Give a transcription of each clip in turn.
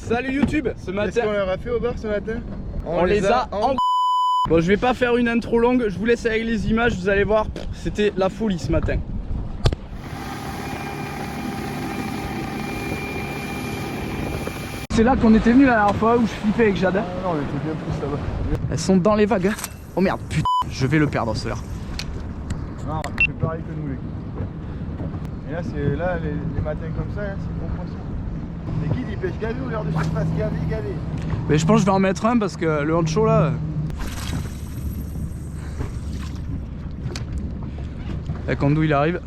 Salut YouTube. Ce matin, qu'est-ce qu'on leur a fait au bar ce matin? on les a en... Bon, je vais pas faire une intro longue, je vous laisse avec les images, vous allez voir, c'était la folie ce matin. C'est là qu'on était venu la dernière fois où je flippais avec Jade. Ah non, on était bien plus là-bas. Elles sont dans les vagues. Oh merde, putain, je vais le perdre celui-là. Non, c'est pareil que nous les gars. Et là, c'est là les matins comme ça, hein, c'est bon poisson. Les guides ils pêchent gavé ou l'heure de surface? Gavé. Mais je pense que je vais en mettre un parce que le hancho là. La Kandou il arrive.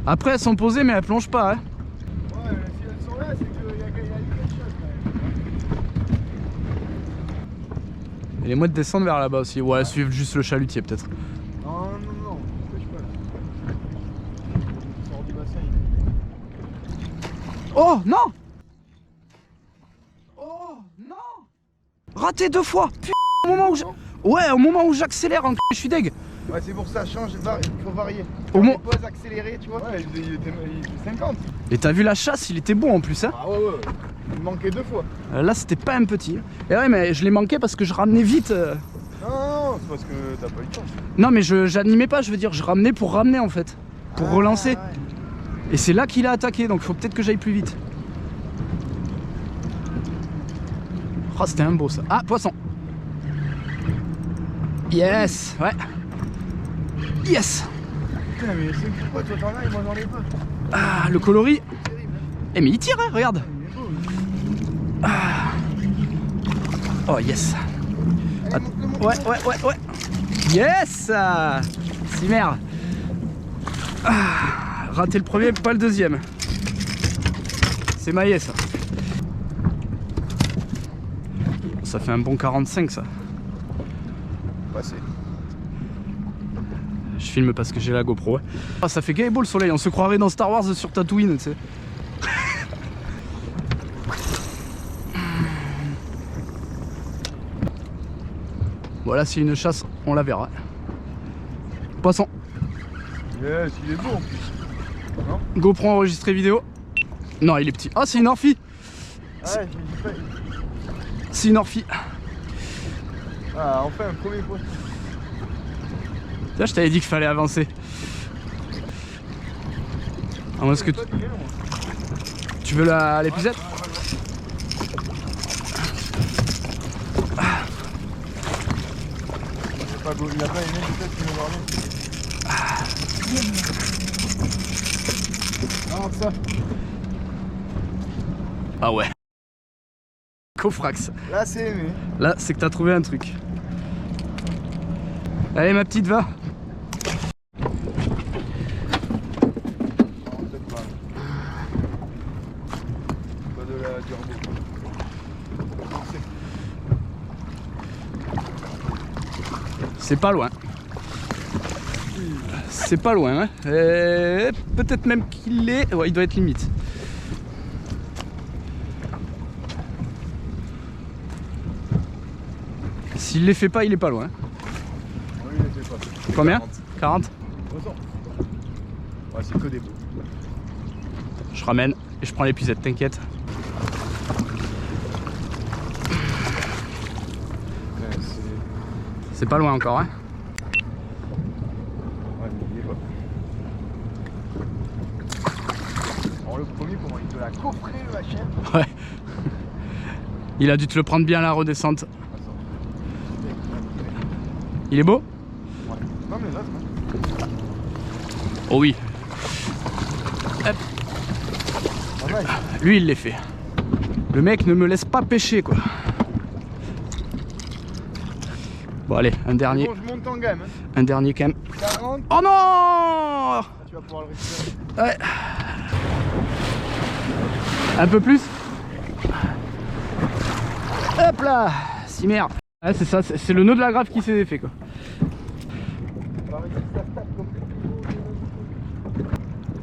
Après elles sont posées mais elles plongent pas hein. Ouais, si elles sont là, c'est qu'il y a eu quelque chose quand même. Et les mouettes descendent vers là-bas aussi. Ouais, elles suivent juste le chalutier peut-être. Non, pêche pas. On sort du bassin. Oh non! Oh non! Raté 2 fois! Putain, au moment où au moment où j'accélère, je suis deg. Ouais, c'est pour ça, change, il faut varier. Au moins. Pause accélérée, tu vois. Ouais, il était 50. Et t'as vu la chasse, il était bon en plus hein. Ah ouais. Il manquait 2 fois. Là c'était pas un petit. Et ouais mais je l'ai manqué parce que je ramenais vite. Non, c'est parce que t'as pas eu de chance. Non mais j'animais pas, je veux dire, je ramenais pour ramener en fait. Pour relancer. Ouais. Et c'est là qu'il a attaqué, donc il faut peut-être que j'aille plus vite. Oh c'était un beau ça. Ah poisson. Yes. Ouais. Yes. Putain, mais c'est pourquoi toi t'en as et moi j'en ai pas. Ah le coloris. Eh mais il tire hein, regarde. Il est beau. Ah. Oh yes. Allez, montre-le. Ouais. Yes. Si merde. Ah. Raté le premier, pas le deuxième. C'est maillé ça. Ça fait un bon 45 ça. Passé. Je filme parce que j'ai la GoPro. Ah, ça fait gay beau le soleil, on se croirait dans Star Wars sur Tatooine, tu sais. Voilà, c'est une chasse, on la verra. Poisson. Yes, il est beau en plus. Non? GoPro enregistré vidéo. Non, il est petit. Ah, c'est une orphie. Ah, j'ai pas. C'est une orphie. Ah, enfin un premier poisson. Là, je t'avais dit qu'il fallait avancer. Ah, moi, est-ce que tu veux l'épuisette? Il a pas aimé peut-être qu'il me parlait. Non, ça. Ah ouais. Cofrax. Là c'est aimé. Là, c'est que t'as trouvé un truc. Allez, ma petite, va. Non, peut-être pas. Pas de la turbo. C'est pas loin. C'est pas loin, hein. Peut-être même qu'il est... Ouais, il doit être limite. S'il les fait pas, il est pas loin. Oui, il était pas. Combien? 40. Ouais, c'est que des beaux. Je ramène et je prends l'épuisette, t'inquiète. Ouais, C'est pas loin encore, hein. Ouais, mais il est pas. Alors le premier, comment il te l'a coffré le machin? Ouais. Il a dû te le prendre bien à la redescente. Il est beau? Ouais. Comme les autres. Hein. Oh oui. Hop. Ah ouais. Lui, il les fait. Le mec ne me laisse pas pêcher, quoi. Bon, allez, un dernier. Bon, je monte en gamme. Hein. Un dernier quand même. 40. Oh non! Ah, tu vas pouvoir le récupérer. Ouais. Un peu plus. Hop là! Si merde. Ouais, c'est ça, c'est le nœud de la grave qui s'est défait, quoi.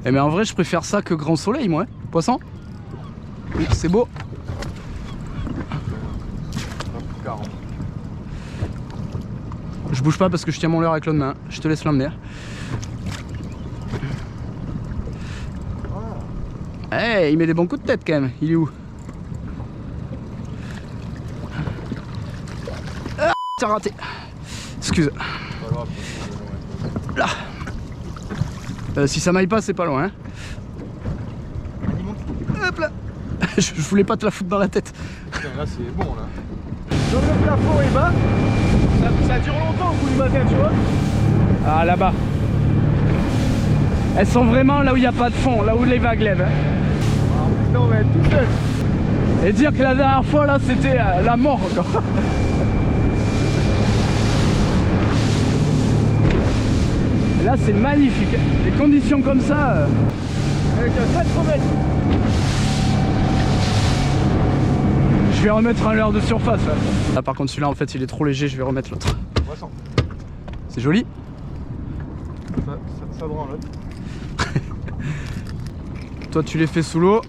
Eh mais en vrai, je préfère ça que grand soleil, moi. Hein. Poisson? Oui, c'est beau. 40. Je bouge pas parce que je tiens mon leurre avec l'autre main. Je te laisse l'emmener. Eh, hey, il met des bons coups de tête quand même. Il est où? tiens, raté. Excuse. Pas grave, Là. Si ça m'aille pas, c'est pas loin. Hein. Hop là. Je voulais pas te la foutre dans la tête. Putain, là c'est bon là. Comme le plafond est bas, ça dure longtemps au bout du matin, tu vois. Ah, là-bas. Elles sont vraiment là où il n'y a pas de fond, là où les vagues lèvent. Hein. En plus là on va être tout seul. Et dire que la dernière fois là c'était la mort encore. Et là c'est magnifique. Les conditions comme ça. Avec un 4 mètres. Je vais remettre un leurre de surface là. Là par contre celui-là en fait il est trop léger, je vais remettre l'autre. C'est joli. Ça branle. Toi tu les fais sous l'eau.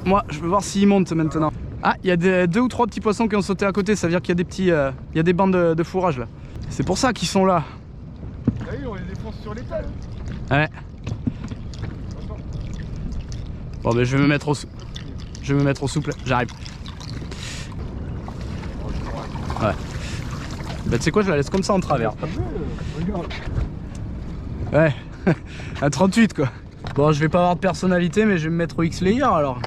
Moi je veux voir s'ils montent maintenant. Ah, il y a 2 ou 3 petits poissons qui ont sauté à côté, ça veut dire qu'il y a des petits, il y a des bandes de fourrage là. C'est pour ça qu'ils sont là. Ah oui, on les défonce sur l'étal. Ouais. Bon ben je vais me mettre au souple, j'arrive. Ouais. Bah tu sais quoi, je la laisse comme ça en travers. Regarde. Ouais. Un 38 quoi. Bon, je vais pas avoir de personnalité, mais je vais me mettre au X-Layer alors.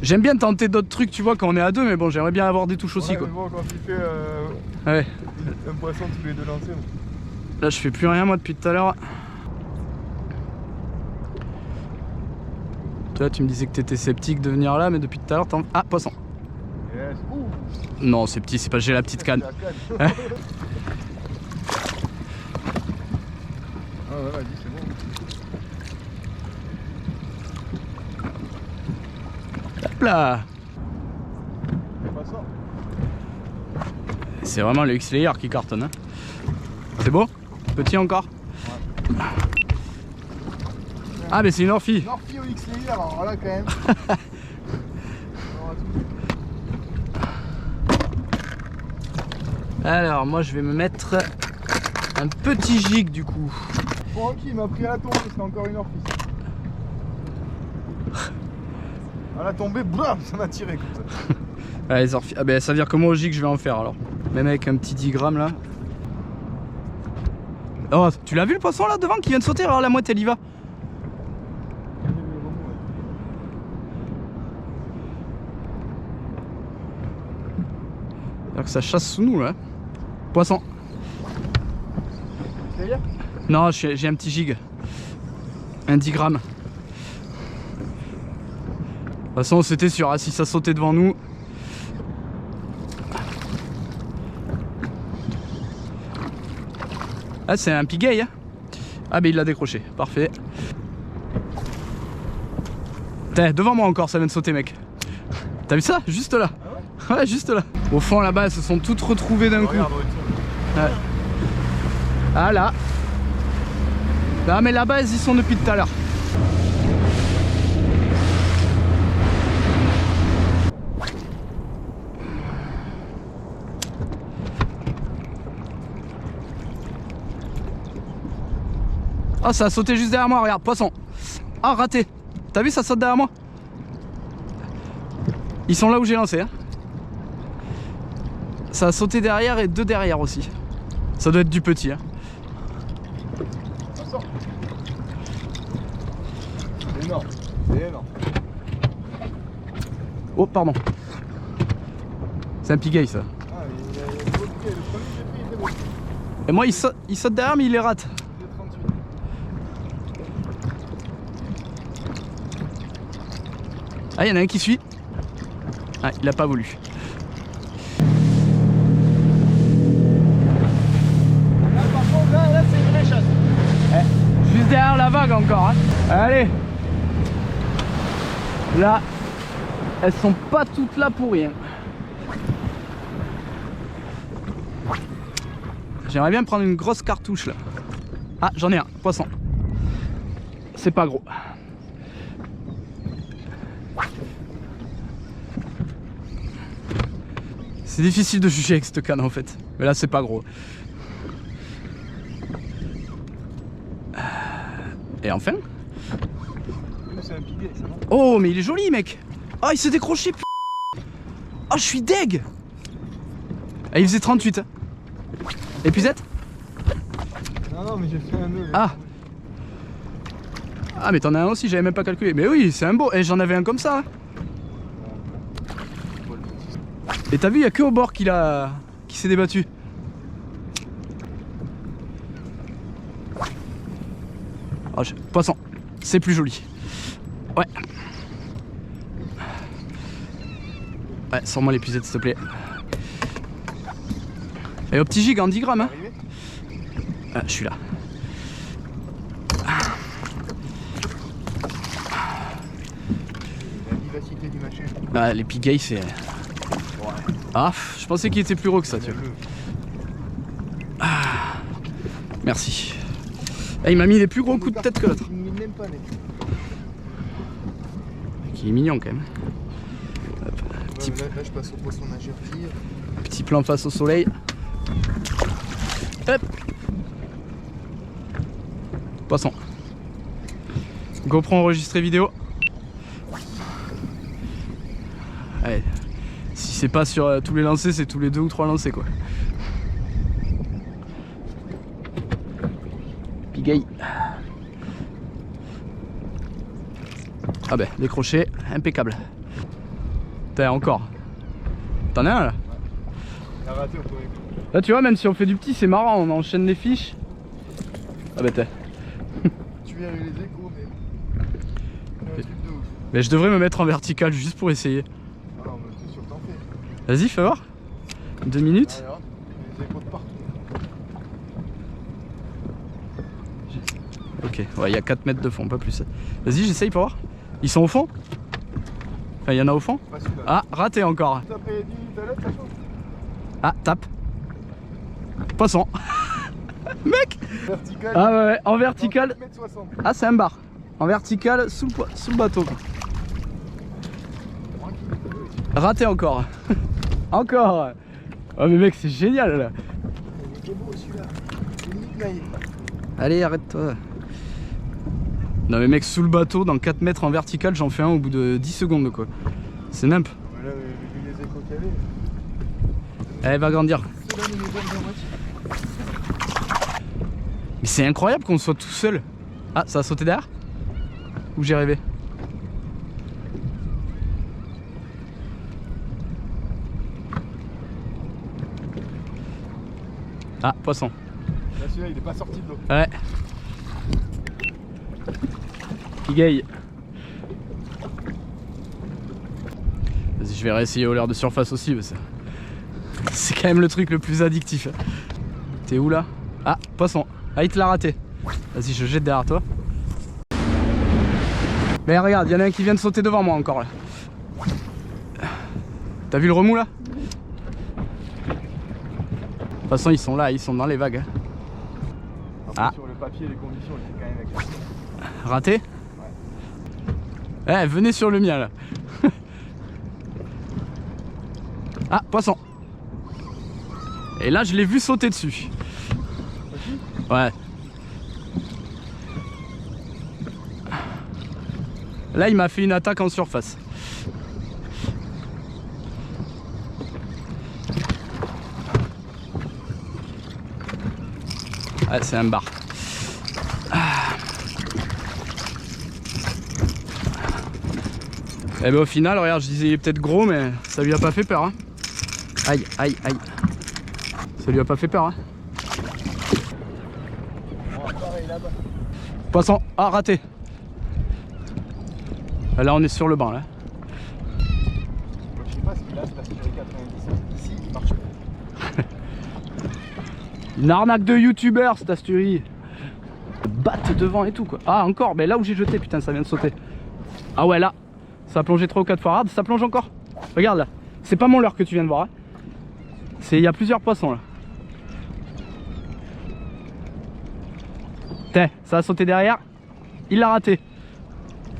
J'aime bien tenter d'autres trucs, tu vois, quand on est à 2, mais bon, j'aimerais bien avoir des touches aussi quoi. Mais bon, quand tu fais Ouais. un poisson tous les 2 lancers. Là, je fais plus rien moi depuis tout à l'heure. Toi, tu me disais que t'étais sceptique de venir là, mais depuis tout à l'heure, t'en... Ah, poisson. Yes. Ouh. Non, c'est petit, c'est pas j'ai la petite canne. Ah ouais, vas-y, c'est bon. Hop là. Pas ça. C'est vraiment le X-Layer qui cartonne. Hein. C'est beau? Petit encore? Ouais. Ah, mais c'est une orphie. Une orphie au X-Layer, alors là quand même. Alors, moi je vais me mettre un petit gig du coup. Bon, ok, il m'a pris à la tombée, c'était encore une orphie. À la tombée, blam, ça m'a tiré comme ça. Ouais, les orphies. Ah, ben ça veut dire que moi au gig je vais en faire alors. Même avec un petit 10 grammes là. Oh, tu l'as vu le poisson là devant qui vient de sauter? Alors la mouette elle y va. C'est-à-dire que ça chasse sous nous là. Poisson. Non, j'ai un petit gig. Un 10 grammes. De toute façon, c'était sûr, hein, si ça sautait devant nous. Ah, c'est un piguet. Hein. Ah, ben il l'a décroché. Parfait. T'es devant moi encore, ça vient de sauter, mec. T'as vu ça? Juste là. Ah ouais, juste là. Au fond, là-bas, elles se sont toutes retrouvées d'un coup. Ouais. Ah là. Non mais là-bas elles y sont depuis tout à l'heure. Oh, ça a sauté juste derrière moi, regarde, poisson. Ah, raté. T'as vu, ça saute derrière moi. Ils sont là où j'ai lancé, hein. Ça a sauté derrière et 2 derrière aussi. Ça doit être du petit, hein. C'est énorme, c'est énorme. Oh, pardon. C'est un piguet ça. Ah, il a le premier que j'ai pris, il était beau. Et moi il saute derrière mais il les rate. Il est 38. Ah, il y en a un qui suit. Ah, il a pas voulu. Là par contre, là c'est une vraie chasse. Eh, juste derrière la vague encore. Hein. Allez. Là, elles sont pas toutes là pour rien. J'aimerais bien prendre une grosse cartouche là. Ah, j'en ai un, poisson. C'est pas gros. C'est difficile de juger avec cette canne en fait. Mais là c'est pas gros. Et enfin. C'est un piguet, ça va. Oh mais il est joli mec. Ah, il s'est décroché. Oh, je suis deg. Ah, il faisait 38. Épuisette? Non, mais j'ai fait un nœud. Ah. Ah, mais t'en as un aussi, j'avais même pas calculé. Mais oui, c'est un beau. Et j'en avais un comme ça. Et t'as vu, il y a que au bord qui s'est débattu. Oh, poisson, c'est plus joli. Ouais. Ouais, sors-moi l'épuisette s'il te plaît. Et au petit gig en 10 grammes hein. Ah, je suis là. La vivacité du machin. Ah, les pigay c'est... Ah, je pensais qu'il était plus gros que ça, tu vois. Ah, merci. Ah, il m'a mis des plus gros coups de tête que l'autre. Même pas, mec. Qui est mignon quand même. Hop, petit... Là, je passe au poisson nageur tir. Petit plan face au soleil. Hop. Poisson. GoPro enregistré vidéo. Allez. Si c'est pas sur tous les lancers, c'est tous les 2 ou 3 lancers quoi. Pigay. Ah ben, décroché, impeccable. T'as encore. T'en as un là? Il a raté au premier. Là tu vois, même si on fait du petit, c'est marrant, on enchaîne les fiches. Ah bah t'es. Tu verrais les échos, mais... C'est un truc de ouf. Mais je devrais me mettre en vertical juste pour essayer. Ah non, mais t'es sûr que t'en fais. Vas-y, fais voir. 2 minutes. Ah, les échos de partout. Ok, ouais, il y a 4 mètres de fond, pas plus. Vas-y, j'essaye pour voir. Ils sont au fond? Enfin, il y en a au fond? Pas celui-là. Ah, raté encore. T'as payé 10 minutes à l'autre, ça change. Ah, tape. Poisson. Mec! Vertical. Ah ouais, ouais, en vertical. 4,60 m. Ah, c'est un bar. En vertical, sous le bateau. Raté encore. Encore. Oh mais mec, c'est génial là. Il était beau celui-là. C'est limite maillé. Allez, arrête-toi. Non mais mec, sous le bateau, dans 4 mètres en vertical, j'en fais un au bout de 10 secondes quoi. C'est nimp. Là, vu les échos qu'il y avait. Elle va grandir. C'est là, nous les bonnes moitié. Mais c'est incroyable qu'on soit tout seul. Ah, ça a sauté derrière? Ou j'ai rêvé? Ah, poisson. Là, celui-là, il est pas sorti de l'eau. Ouais. Pigay. Vas-y, je vais réessayer au l'air de surface aussi. Parce que c'est quand même le truc le plus addictif. T'es où là? Ah, poisson. Ah, il te l'a raté. Vas-y, je jette derrière toi. Mais regarde, il y en a un qui vient de sauter devant moi encore là. T'as vu le remous là? De toute façon, ils sont là, ils sont dans les vagues. Après, Ah. sur le papier, les conditions étaient quand même excellentes. Raté? Ouais. Eh, venez sur le mien là. Ah, poisson. Et là, je l'ai vu sauter dessus. Ouais. Là, il m'a fait une attaque en surface. Ah, c'est un bar. Et ben au final, regarde, je disais il est peut-être gros, mais ça lui a pas fait peur. Hein. Aïe, aïe, aïe. Ça lui a pas fait peur. Hein. Bon, pareil là-bas. Poisson, ah raté. Là on est sur le banc là. Moi, je sais pas ce qu'il a, c'est aspiré 97. Ici, il marche pas. Une arnaque de youtubeur cette asturie. Batte devant et tout quoi. Ah encore, mais là où j'ai jeté, putain ça vient de sauter. Ah ouais là, ça a plongé 3 ou 4 fois. Regarde, ça plonge encore. Regarde là, c'est pas mon leurre que tu viens de voir. Hein. Il y a plusieurs poissons là. Tiens, ça a sauté derrière. Il l'a raté.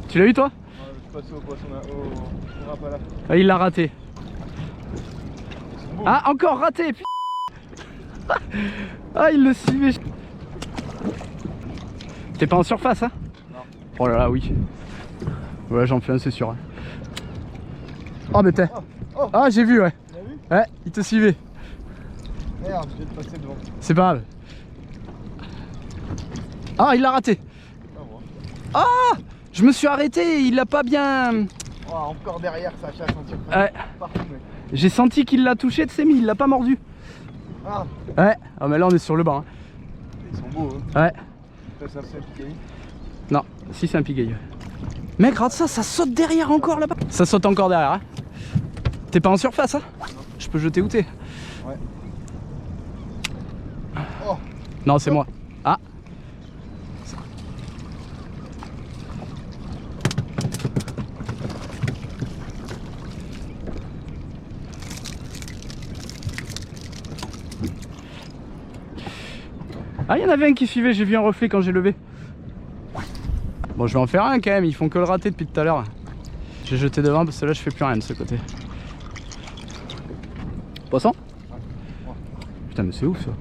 Tu l'as eu toi? Ouais, je suis passé au poisson au rap à la fin. Ah, il l'a raté. Ils sont beaux. Ah encore raté. Ah il le suivait. T'es pas en surface hein? Non. Oh là là oui. Ouais j'en fais un c'est sûr. Hein. Oh mais t'es. Oh, Oh. Ah, j'ai vu, ouais. Tu l'as vu? Ouais, il te suivait. Merde, je vais te passer devant. C'est pas grave. Ah, il l'a raté. Ah, moi. Ah, je me suis arrêté, il l'a pas bien... Oh, encore derrière, ça chasse en tir. Ouais. Partout, mec. J'ai senti qu'il l'a touché, de ses mais il l'a pas mordu. Ah, Ouais, ah mais là on est sur le banc. ils sont beaux, hein. Ouais. Ça c'est un piquet. Non, si c'est un pigueil. Mec, regarde ça, ça saute derrière encore là-bas. Ça saute encore derrière. Hein. T'es pas en surface, hein? Je peux jeter où t'es? Ouais. Oh. Non, c'est moi. Ah. Ah, il y en avait un qui suivait, j'ai vu un reflet quand j'ai levé. Bon, je vais en faire un quand même, ils font que le rater depuis tout à l'heure. J'ai jeté devant parce que là je fais plus rien de ce côté. Poisson? Putain, mais c'est ouf ça.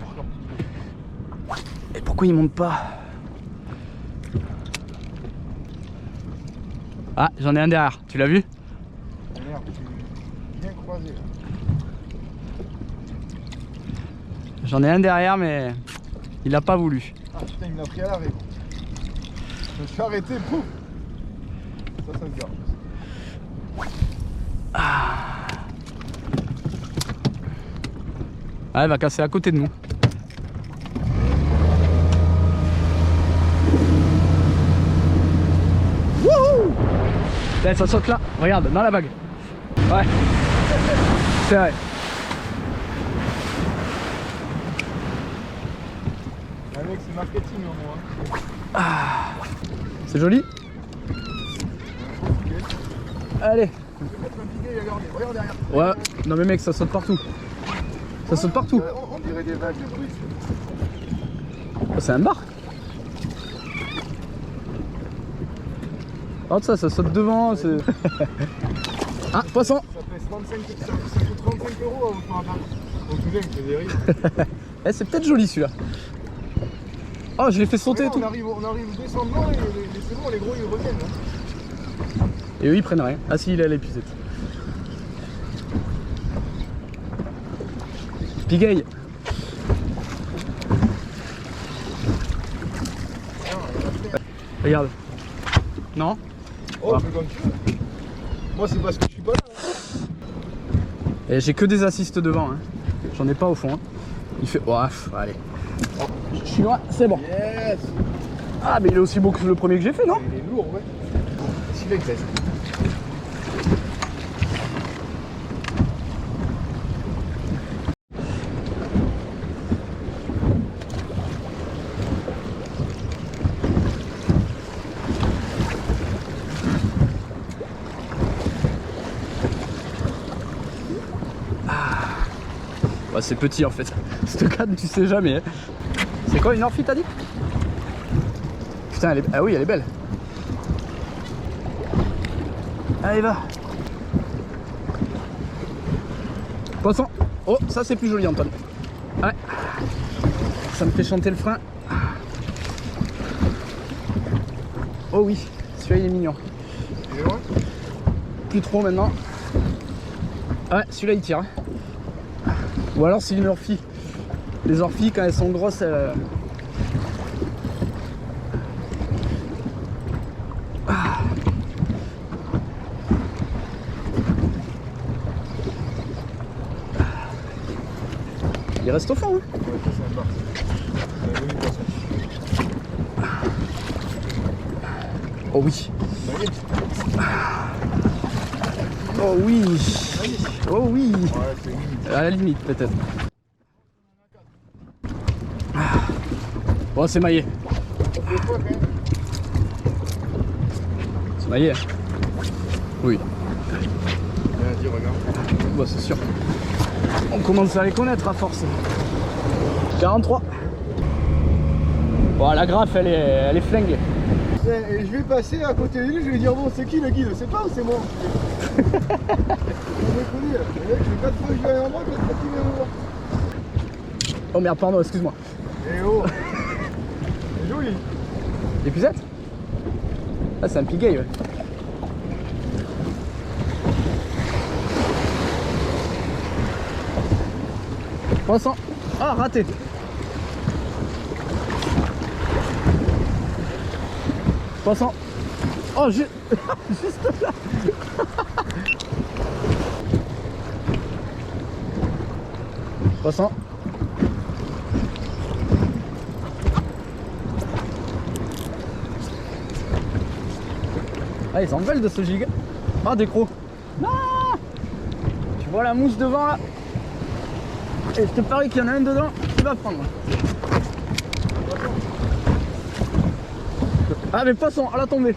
Et pourquoi il monte pas? Ah, j'en ai un derrière, tu l'as vu? Merde, tu bien croisé là. J'en ai un derrière mais il a pas voulu. Ah putain, il m'a pris à l'arrêt. Je me suis arrêté, pouf. Ça se garde. Ah, il va casser à côté de nous. Wouhou! Là, ça saute là, regarde, dans la vague. Ouais. C'est vrai. Ah mec, c'est marketing en moi. Ah. C'est joli. Allez. Je vais mettre un piquet, regarde derrière. Ouais, non mais mec, ça saute partout. Ça saute partout. On dirait des vagues de bruit. Oh, c'est un bar. Regarde ça, ça saute devant. Ah, poisson. Ça fait 35, ça coûte 35 € à vous faire un bar. Donc tu sais, des rires. Eh, c'est peut-être joli celui-là. Oh, je l'ai fait sauter et tout. On arrive descendant et c'est bon, les gros ils reviennent. Hein. Et eux ils prennent rien. Ah si, il est à l'épuisette. Pigueil. Regarde. Non? Oh, mais comme tu veux. Moi c'est parce que je suis pas là. Hein. Et j'ai que des assists devant. Hein. J'en ai pas au fond. Hein. Il fait. Oh, allez. Oh, je suis loin, c'est bon. Yes. Ah, mais il est aussi beau que le premier que j'ai fait, non? Il est lourd, ouais. S'il est graisse. Bah, c'est petit en fait. Cette canne, tu sais jamais. Hein. C'est quoi une orphie, t'as dit? Putain, elle est... Ah oui, elle est belle. Allez, va. Poisson. Oh, ça c'est plus joli, Antoine. Ouais. Ça me fait chanter le frein. Oh oui, celui-là il est mignon. Il est loin? Plus trop maintenant. Ouais, celui-là il tire. Ou alors c'est une orphie. Les orphies quand elles sont grosses, elles... Il reste au fond. Hein. Ouais, ça c'est un bar. C'est un joli poisson. Oh oui. Ça y est. Oh oui. Oh oui. Ouais, c'est limite. À la limite peut-être. Bon, c'est maillé. Des fois quand même. C'est maillé. Oui. Bien dit, regarde. Bah, c'est sûr. On commence à les connaître à force. 43. Bon, la graffe elle est flinguée. Et je vais passer à côté de lui, je vais lui dire bon c'est qui le guide? C'est pas ou c'est moi? On est connu là. Le mec, j'ai 4 fois que je viens à moi, 4 fois qu'il vient me voir. Oh merde, pardon, excuse-moi. Eh oh. C'est joli. L'épuisette? Ah, c'est un pigueil, ouais. 300. Ah, raté. « 300. Oh, j'ai... juste là. « 300. Ah, ils s'en veulent de ce giga. Ah, des crocs. Non. Tu vois la mousse devant là? Et je te parie qu'il y en a un dedans qui va prendre. Ah, mais poisson à la tombée.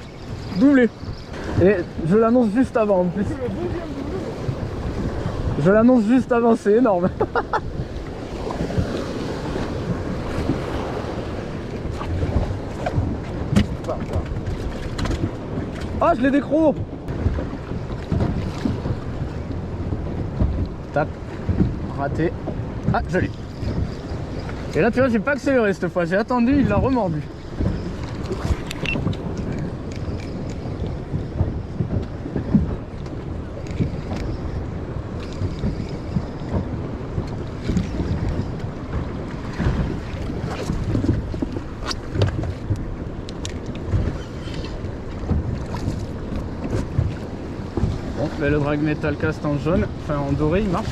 Doublé. Et je l'annonce juste avant en plus. Je l'annonce juste avant, c'est énorme. Ah, je l'ai décro. Tape. Raté. Ah, joli. Et là, tu vois, j'ai pas accéléré cette fois. J'ai attendu, il l'a remordu. Bon, là, le drag metal cast en jaune, enfin en doré, il marche.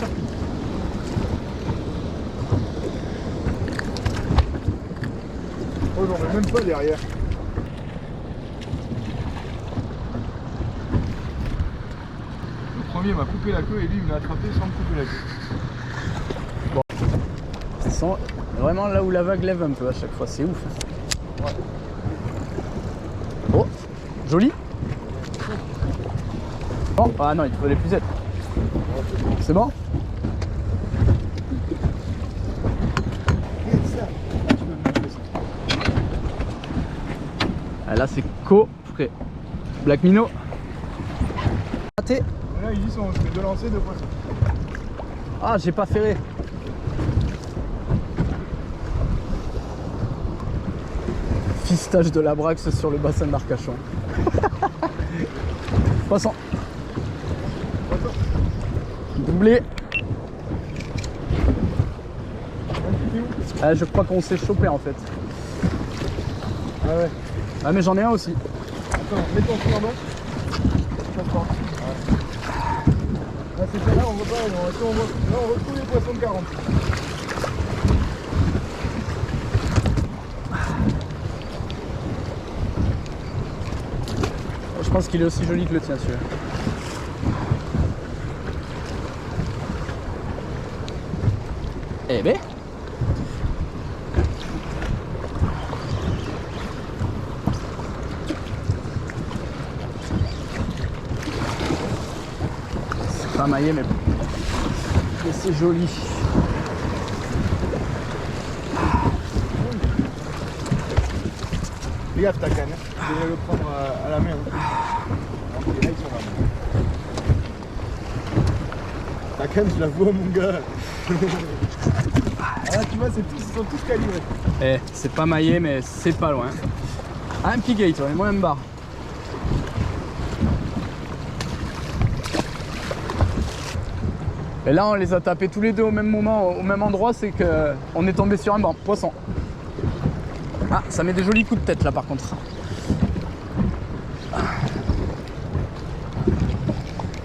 Oh, j'en ai même pas derrière. Le premier m'a coupé la queue et lui il m'a attrapé sans me couper la queue. Bon. Ils sont vraiment là où la vague lève un peu à chaque fois, c'est ouf. Ouais. Oh, joli. Bon, ah non, il faut les pucettes. C'est bon? Ah, là c'est coffret. Black Minnow. Raté. Et là ils y sont, je fais deux lancers, deux poissons. Ah, j'ai pas ferré. Fistage de la Braxe sur le bassin d'Arcachon. Poisson. Doublé. Ah, je crois qu'on s'est chopé en fait. Ah ouais. Ah, mais j'en ai un aussi. Attends, mets ton fil en bas. Ça se porte. Ah, c'est ça là, on voit pas. Là, on retrouve les poissons de 40. Je pense qu'il est aussi joli que le tien celui-là. Eh ben. C'est pas maillé mais c'est joli. Fais gaffe ta canne, hein. Je vais le prendre à la main. Ok, là ils sont là. Ta canne, je la vois mon gars. Ah là tu vois, ils sont tous calibrés. Eh, c'est pas maillé mais c'est pas loin. Ah, un petit gate, ouais, moi même barre. Et là on les a tapés tous les deux au même moment, au même endroit, c'est que on est tombé sur un banc, poisson. Ah, ça met des jolis coups de tête là par contre.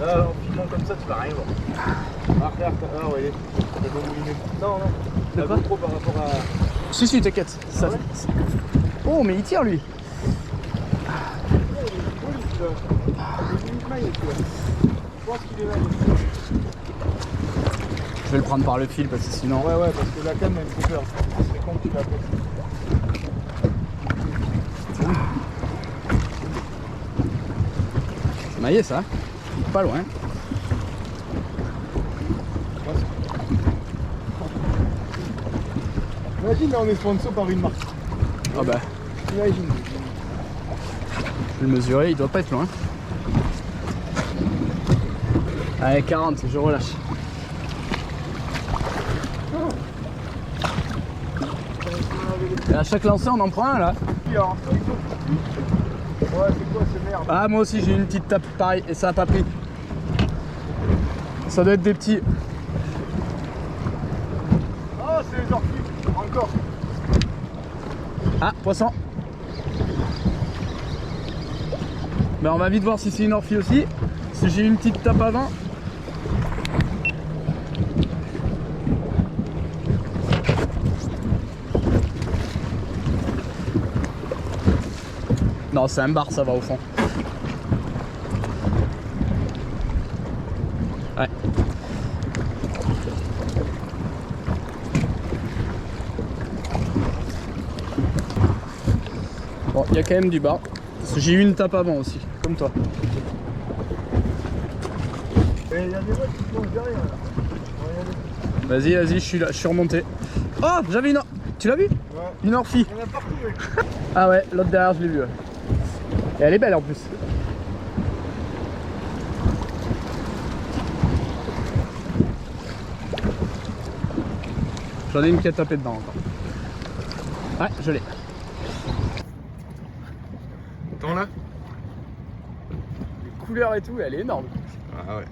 Là, en filmant comme ça, tu vas rien voir. Ah, regarde, ah ouais, t'as bon moulinet. Non, non, De t'as quoi trop par rapport à... Si, si, t'inquiète. Ça... ouais Oh, mais il tire lui. Il est beau, celui-là. Il est limite maillé, tu vois. Je pense qu'il est maillé. Je vais le prendre par le fil parce que sinon... Ouais, ouais, parce que la canne, elle me fait peur. C'est con que tu l'as fait. C'est maillé ça. Pas loin. Imagine, là, on est sponsor par une marque. Ah bah, Imagine. je vais le mesurer, il doit pas être loin. Allez, 40, je relâche. Et à chaque lancer, on en prend un là. Ouais, c'est quoi ces merdes? Ah, moi aussi, j'ai eu une petite tape pareil et ça a pas pris. Ça doit être des petits. Ah, poisson. Ben on va vite voir si c'est une orphie aussi. Si j'ai une petite tape avant. Non, c'est un bar, ça va au fond. Ouais. Bon, il y a quand même du bar. Parce que j'ai eu une tape avant aussi, comme toi. Et il y a des mecs qui plongent derrière là. On va y aller. Vas-y, je suis là, je suis remonté. Oh, j'avais une... Tu l'as vu? Ouais. Une orphie. Il y en a partout mec. Ah ouais, l'autre derrière, je l'ai vu. Ouais. Et elle est belle en plus. J'en ai une qui a tapé dedans encore. Ouais, je l'ai. Attends là. Les couleurs et tout, elle est énorme. Ah ouais.